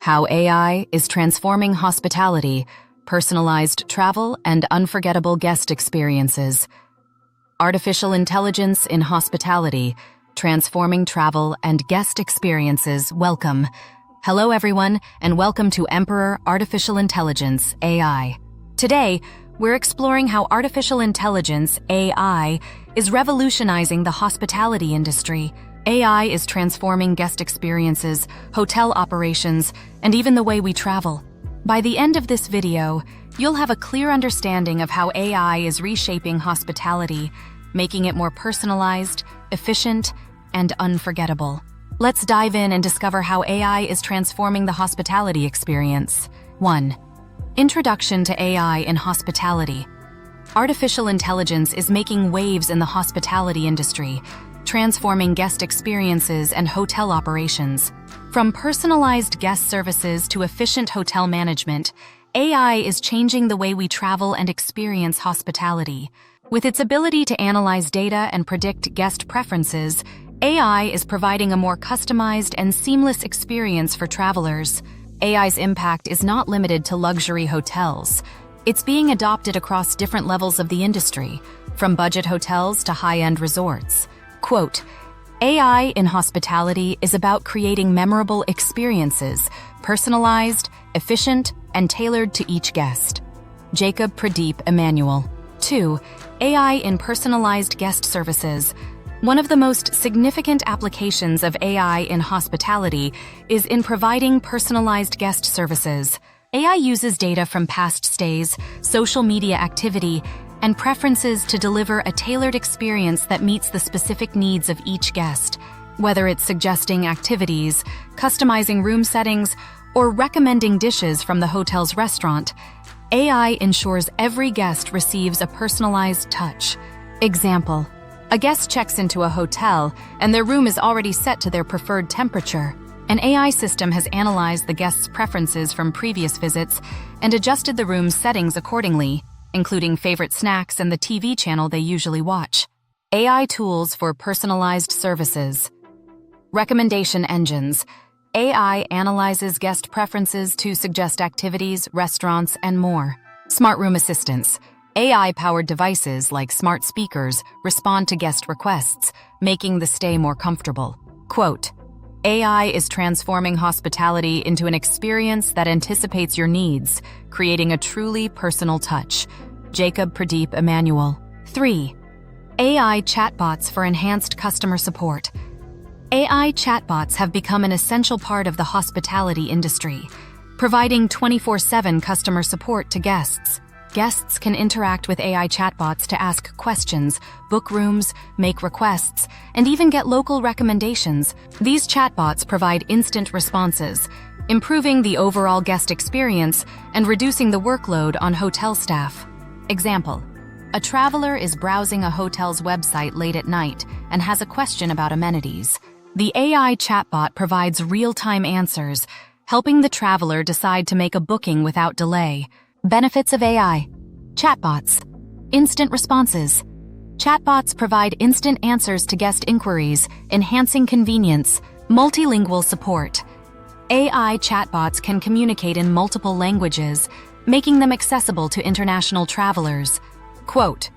How AI is transforming hospitality, personalized travel, and unforgettable guest experiences. Artificial intelligence in hospitality, transforming travel and guest experiences. Welcome. Hello everyone, and welcome to Emperor Artificial Intelligence, AI. Today, we're exploring how artificial intelligence, AI, is revolutionizing the hospitality industry. AI is transforming guest experiences, hotel operations, and even the way we travel. By the end of this video, you'll have a clear understanding of how AI is reshaping hospitality, making it more personalized, efficient, and unforgettable. Let's dive in and discover how AI is transforming the hospitality experience. 1. Introduction to AI in hospitality. Artificial intelligence is making waves in the hospitality industry, transforming guest experiences and hotel operations. From personalized guest services to efficient hotel management, AI is changing the way we travel and experience hospitality. With its ability to analyze data and predict guest preferences, AI is providing a more customized and seamless experience for travelers. AI's impact is not limited to luxury hotels. It's being adopted across different levels of the industry, from budget hotels to high-end resorts. Quote, AI in hospitality is about creating memorable experiences, personalized, efficient, and tailored to each guest. Jacob Pradeep Emmanuel. 2. AI in personalized guest services. One of the most significant applications of AI in hospitality is in providing personalized guest services. AI uses data from past stays, social media activity, and preferences to deliver a tailored experience that meets the specific needs of each guest. Whether it's suggesting activities, customizing room settings, or recommending dishes from the hotel's restaurant, AI ensures every guest receives a personalized touch. Example: a guest checks into a hotel and their room is already set to their preferred temperature. An AI system has analyzed the guest's preferences from previous visits and adjusted the room's settings accordingly, including favorite snacks and the TV channel they usually watch. AI tools for personalized services. Recommendation engines. AI analyzes guest preferences to suggest activities, restaurants, and more. Smart room assistants. AI-powered devices like smart speakers respond to guest requests, making the stay more comfortable. Quote, AI is transforming hospitality into an experience that anticipates your needs, creating a truly personal touch. Jacob Pradeep Emmanuel. 3. AI chatbots for enhanced customer support. AI chatbots have become an essential part of the hospitality industry, providing 24/7 customer support to guests. Guests can interact with AI chatbots to ask questions, book rooms, make requests, and even get local recommendations. These chatbots provide instant responses, improving the overall guest experience and reducing the workload on hotel staff. Example: a traveler is browsing a hotel's website late at night and has a question about amenities. The AI chatbot provides real-time answers, helping the traveler decide to make a booking without delay. Benefits of AI. Chatbots. Instant responses. Chatbots provide instant answers to guest inquiries, enhancing convenience. Multilingual support. AI chatbots can communicate in multiple languages, making them accessible to international travelers. Quote,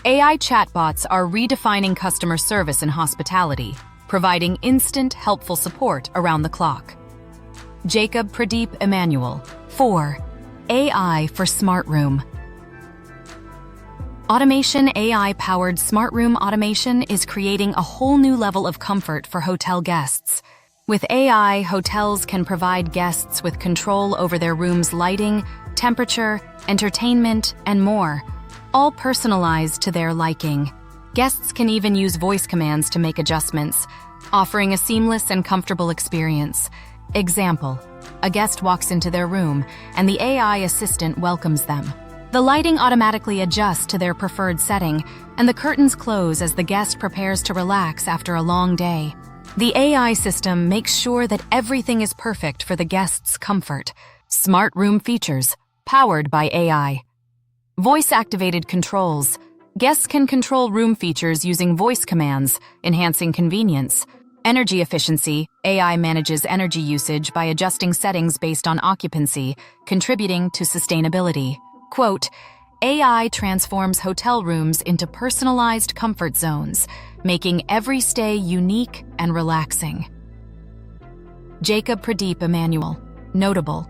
AI chatbots are redefining customer service in hospitality, providing instant, helpful support around the clock. Jacob Pradeep Emmanuel. 4. AI for smart room. Automation. AI-powered smart room automation is creating a whole new level of comfort for hotel guests. With AI, hotels can provide guests with control over their room's lighting, temperature, entertainment, and more, all personalized to their liking. Guests can even use voice commands to make adjustments, offering a seamless and comfortable experience. Example: a guest walks into their room, and the AI assistant welcomes them. The lighting automatically adjusts to their preferred setting, and the curtains close as the guest prepares to relax after a long day. The AI system makes sure that everything is perfect for the guest's comfort. Smart room features, powered by AI. Voice-activated controls. Guests can control room features using voice commands, enhancing convenience. Energy efficiency. AI manages energy usage by adjusting settings based on occupancy, contributing to sustainability. Quote, AI transforms hotel rooms into personalized comfort zones, making every stay unique and relaxing. Jacob Pradeep Emmanuel. Notable.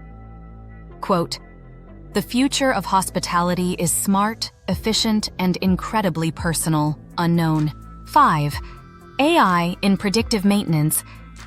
Quote, the future of hospitality is smart, efficient, and incredibly personal. Unknown. 5. AI in predictive maintenance.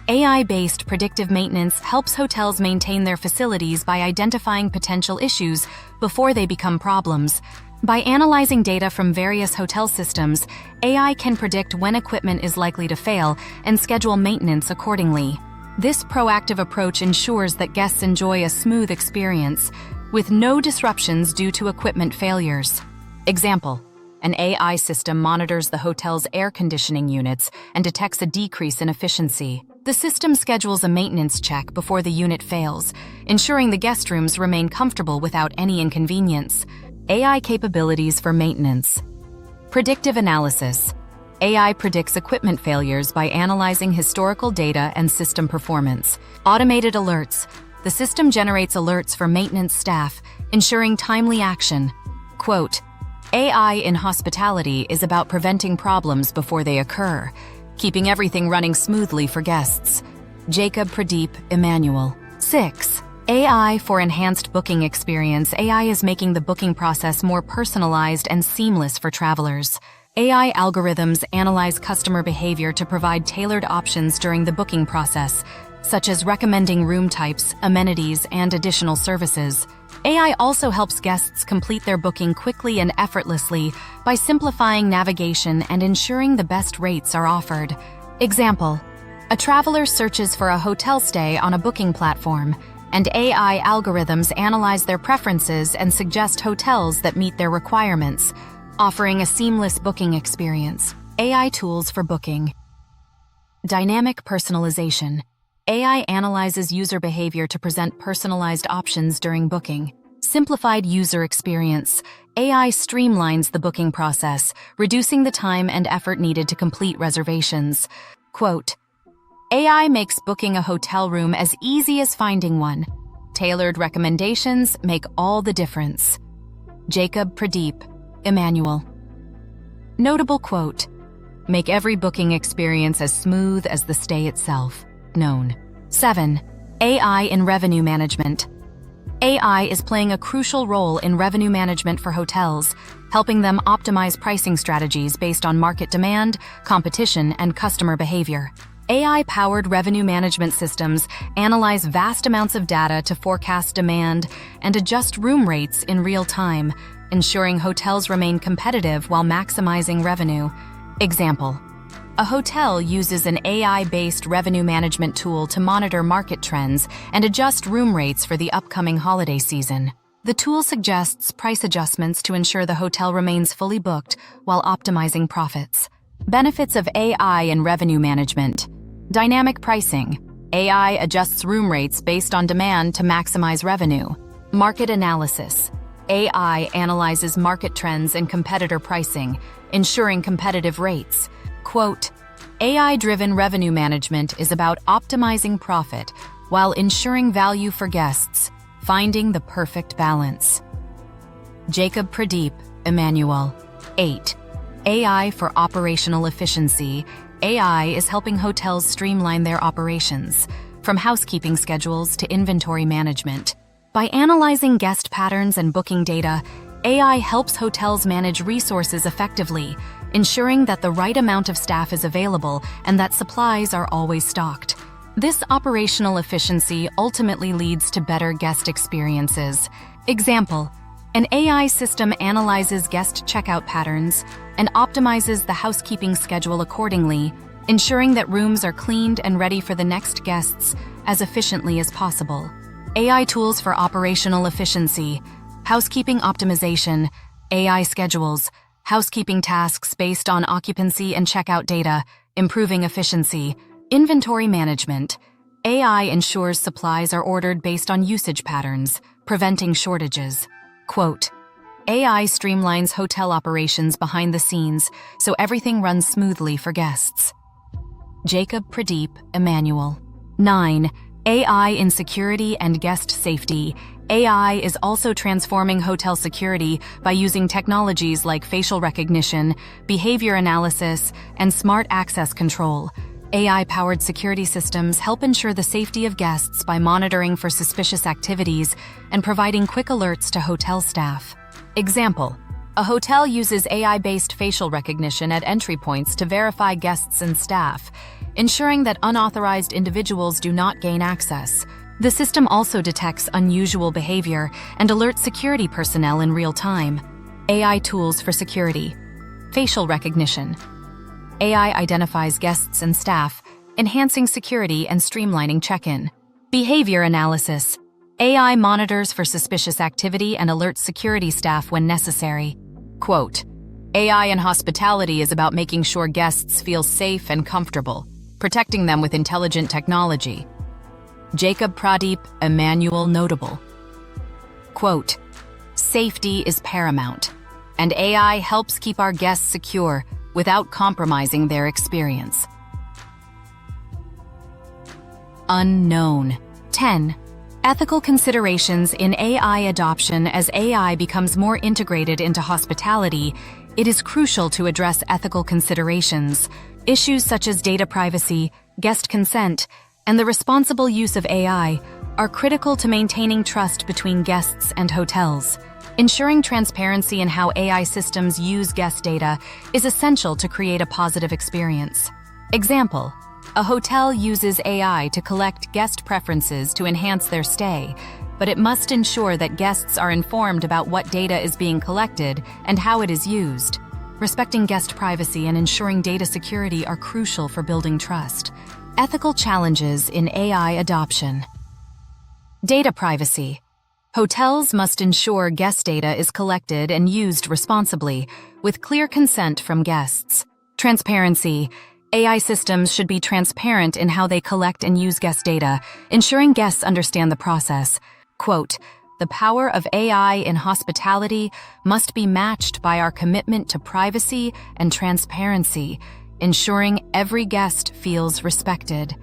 AI-based predictive maintenance helps hotels maintain their facilities by identifying potential issues before they become problems. By analyzing data from various hotel systems, AI can predict when equipment is likely to fail and schedule maintenance accordingly. This proactive approach ensures that guests enjoy a smooth experience, with no disruptions due to equipment failures. Example: an AI system monitors the hotel's air conditioning units and detects a decrease in efficiency. The system schedules a maintenance check before the unit fails, ensuring the guest rooms remain comfortable without any inconvenience. AI capabilities for maintenance. Predictive analysis. AI predicts equipment failures by analyzing historical data and system performance. Automated alerts. The system generates alerts for maintenance staff, ensuring timely action. Quote, AI in hospitality is about preventing problems before they occur, keeping everything running smoothly for guests. Jacob Pradeep Emmanuel. 6. AI for enhanced booking experience. AI is making the booking process more personalized and seamless for travelers. AI algorithms analyze customer behavior to provide tailored options during the booking process, such as recommending room types, amenities, and additional services. AI also helps guests complete their booking quickly and effortlessly by simplifying navigation and ensuring the best rates are offered. Example: a traveler searches for a hotel stay on a booking platform, and AI algorithms analyze their preferences and suggest hotels that meet their requirements, offering a seamless booking experience. AI tools for booking. Dynamic personalization. AI analyzes user behavior to present personalized options during booking. Simplified user experience. AI streamlines the booking process, reducing the time and effort needed to complete reservations. Quote, AI makes booking a hotel room as easy as finding one. Tailored recommendations make all the difference. Jacob Pradeep Emmanuel. Notable quote, make every booking experience as smooth as the stay itself. Known. 7. AI in revenue management. AI is playing a crucial role in revenue management for hotels, helping them optimize pricing strategies based on market demand, competition, and customer behavior. AI-powered revenue management systems analyze vast amounts of data to forecast demand and adjust room rates in real time, ensuring hotels remain competitive while maximizing revenue. Example: a hotel uses an AI-based revenue management tool to monitor market trends and adjust room rates for the upcoming holiday season. The tool suggests price adjustments to ensure the hotel remains fully booked while optimizing profits. Benefits of AI in revenue management. Dynamic pricing. AI adjusts room rates based on demand to maximize revenue. Market analysis. AI analyzes market trends and competitor pricing, ensuring competitive rates. Quote, AI-driven revenue management is about optimizing profit while ensuring value for guests, finding the perfect balance. Jacob Pradeep Emmanuel. 8. AI for operational efficiency. AI is helping hotels streamline their operations, from housekeeping schedules to inventory management. By analyzing guest patterns and booking data, AI helps hotels manage resources effectively, ensuring that the right amount of staff is available and that supplies are always stocked. This operational efficiency ultimately leads to better guest experiences. Example: an AI system analyzes guest checkout patterns and optimizes the housekeeping schedule accordingly, ensuring that rooms are cleaned and ready for the next guests as efficiently as possible. AI tools for operational efficiency. Housekeeping optimization. AI schedules housekeeping tasks based on occupancy and checkout data, improving efficiency. Inventory management. AI ensures supplies are ordered based on usage patterns, preventing shortages. Quote, AI streamlines hotel operations behind the scenes so everything runs smoothly for guests. Jacob Pradeep Emmanuel. 9. AI in security and guest safety. AI is also transforming hotel security by using technologies like facial recognition, behavior analysis, and smart access control. AI-powered security systems help ensure the safety of guests by monitoring for suspicious activities and providing quick alerts to hotel staff. Example: a hotel uses AI-based facial recognition at entry points to verify guests and staff, ensuring that unauthorized individuals do not gain access. The system also detects unusual behavior and alerts security personnel in real time. AI tools for security. Facial recognition. AI identifies guests and staff, enhancing security and streamlining check-in. Behavior analysis. AI monitors for suspicious activity and alerts security staff when necessary. Quote, AI in hospitality is about making sure guests feel safe and comfortable, protecting them with intelligent technology. Jacob Pradeep Emmanuel Notable. Quote, safety is paramount, and AI helps keep our guests secure without compromising their experience. Unknown. 10. Ethical considerations in AI adoption. As AI becomes more integrated into hospitality, it is crucial to address ethical considerations. Issues such as data privacy, guest consent, and the responsible use of AI are critical to maintaining trust between guests and hotels. Ensuring transparency in how AI systems use guest data is essential to create a positive experience. Example: a hotel uses AI to collect guest preferences to enhance their stay, but it must ensure that guests are informed about what data is being collected and how it is used. Respecting guest privacy and ensuring data security are crucial for building trust. Ethical challenges in AI adoption. Data privacy. Hotels must ensure guest data is collected and used responsibly, with clear consent from guests. Transparency. AI systems should be transparent in how they collect and use guest data, ensuring guests understand the process. Quote, the power of AI in hospitality must be matched by our commitment to privacy and transparency, ensuring every guest feels respected.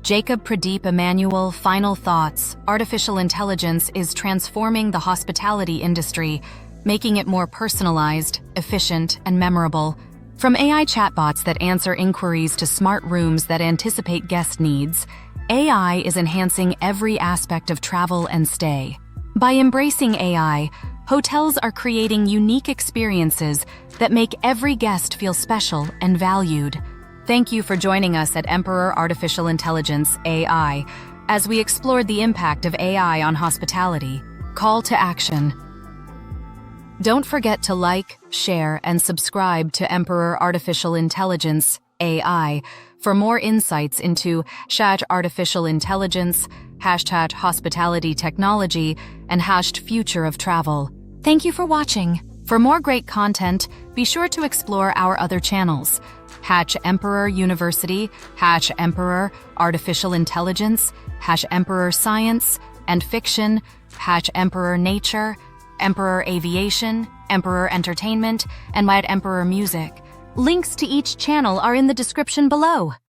Jacob Pradeep Emmanuel. Final thoughts. Artificial intelligence is transforming the hospitality industry, making it more personalized, efficient, and memorable. From AI chatbots that answer inquiries to smart rooms that anticipate guest needs, AI is enhancing every aspect of travel and stay. By embracing AI, hotels are creating unique experiences that make every guest feel special and valued. Thank you for joining us at Emperor Artificial Intelligence AI as we explored the impact of AI on hospitality. Call to action. Don't forget to like, share, and subscribe to Emperor Artificial Intelligence AI for more insights into artificial intelligence, hospitality technology, and future of travel. Thank you for watching. For more great content, be sure to explore our other channels: Emperor University, Emperor Artificial Intelligence, Emperor Science and Fiction, Emperor Nature, Emperor Aviation, Emperor Entertainment, and Emperor Music. Links to each channel are in the description below.